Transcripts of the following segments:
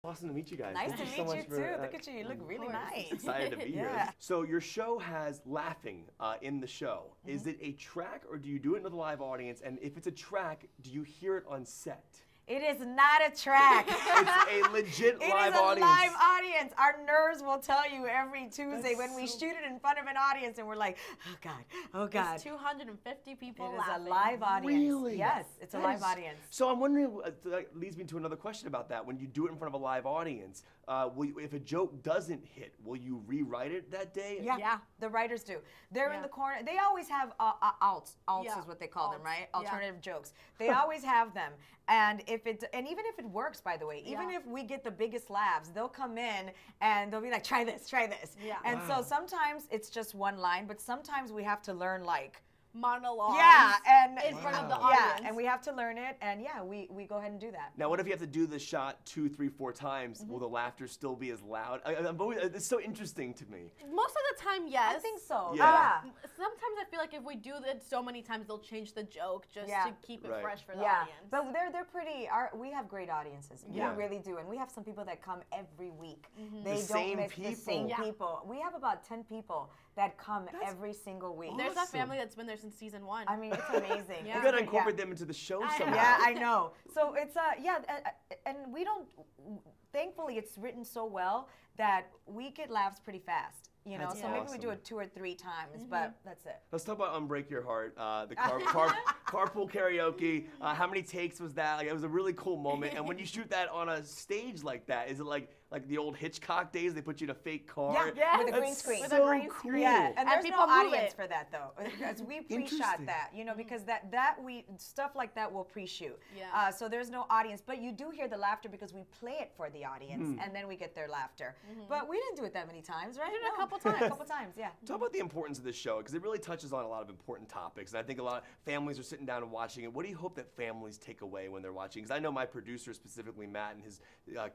Awesome to meet you guys. Nice Thank to you so meet you much too. for, Look at you. You look really nice. Excited to be here. Yeah. So your show has laughing in the show. Is it a track or do you do it with a live audience? And if it's a track, do you hear it on set? It is not a track. It's a legit live audience. It is a live audience. Our nerves will tell you every Tuesday when we shoot it in front of an audience and we're like, oh God, oh God. There's 250 people It laughing. is a live audience. Really? Yes, it's a live audience. So I'm wondering, that leads me to another question about that. When you do it in front of a live audience, if a joke doesn't hit, will you rewrite it that day? Yeah, the writers do. They're in the corner. They always have alts. Alts is what they call them, right? Alternative jokes. They always have them. And even if it works, by the way, even if we get the biggest laughs, they'll come in and they'll be like, try this, try this. Yeah. And so sometimes it's just one line, but sometimes we have to learn like monologues. Yeah, and in front of the audience. Yeah, and we have to learn it, and yeah, we go ahead and do that. Now, what if you have to do the shot 2, 3, 4 times? Will the laughter still be as loud? It's so interesting to me. Most of the time, yes. I think so. Yeah. Sometimes I feel like if we do it so many times, they'll change the joke just to keep it fresh for the audience. But they're pretty. We have great audiences. We really do, and we have some people that come every week. They don't miss the same people. We have about 10 people that come every single week. There's that family that's been there since season 1. I mean, it's amazing. You gotta incorporate them into the show somehow. Yeah, I know. So it's and we don't. Thankfully, it's written so well that we get laughs pretty fast. You know, so maybe we do it 2 or 3 times, but that's it. Let's talk about Unbreak Your Heart, the carpool karaoke. How many takes was that? Like, it was a really cool moment. And when you shoot that on a stage like that, is it like the old Hitchcock days? They put you in a fake car. Yeah, with a green screen. With a green screen. Yeah, and there's no audience for that though, because we pre-shot that. You know, because stuff like that we'll pre-shoot. Yeah. So there's no audience, but you do hear the laughter because we play it for the audience, and then we get their laughter. But we didn't do it that many times, right? We did it a couple times. Yeah. Talk about the importance of this show, because it really touches on a lot of important topics, and I think a lot of families are sitting down and watching it. What do you hope that families take away when they're watching? Because I know my producer, specifically Matt, and his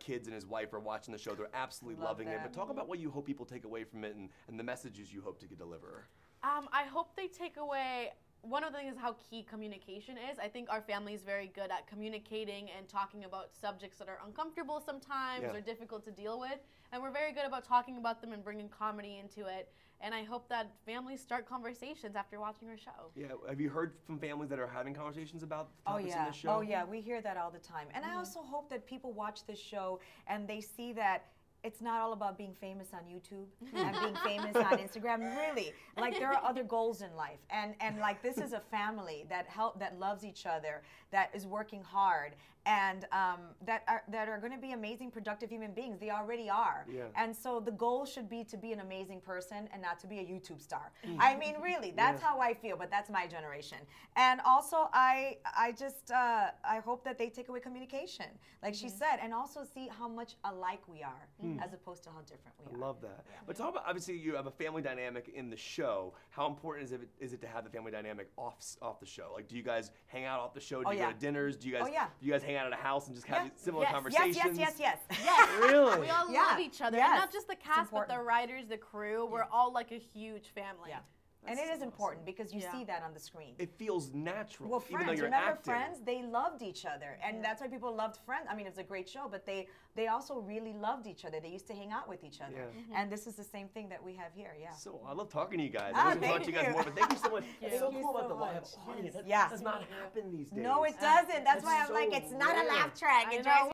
kids and his wife are watching the show. They're absolutely loving it. But talk about what you hope people take away from it and the messages you hope to deliver. I hope they take away. One of the things is how key communication is. I think our family is very good at communicating and talking about subjects that are uncomfortable sometimes or difficult to deal with. And we're very good about talking about them and bringing comedy into it. And I hope that families start conversations after watching our show. Yeah, have you heard from families that are having conversations about topics in the show? Oh yeah, we hear that all the time. And I also hope that people watch this show and they see that it's not all about being famous on YouTube and being famous on Instagram. Really, like there are other goals in life, and like this is a family that loves each other, that is working hard, and that are going to be amazing, productive human beings. They already are. Yeah. And so the goal should be to be an amazing person and not to be a YouTube star. I mean, really, that's how I feel. But that's my generation. And also, I hope that they take away communication, like she said, and also see how much alike we are. As opposed to how different we are. I love that. Yeah. But talk about, obviously you have a family dynamic in the show. How important is it to have the family dynamic off the show? Like, do you guys hang out off the show? Do you go to dinners? Do you guys hang out at a house and just have similar conversations? Yes. Really? We all love each other. And not just the cast, but the writers, the crew. We're all like a huge family. Yeah. And it is important because you see that on the screen. It feels natural, well, even though you're remember acting. Friends? They loved each other, and that's why people loved Friends. I mean, it's a great show, but they also really loved each other. They used to hang out with each other, and this is the same thing that we have here. Yeah. So I love talking to you guys. I want to talk to you guys more, but thank you so much. It's so cool about the live audience. That does not happen these days. No, it doesn't. That's why I'm like, it's not a laugh track. It drives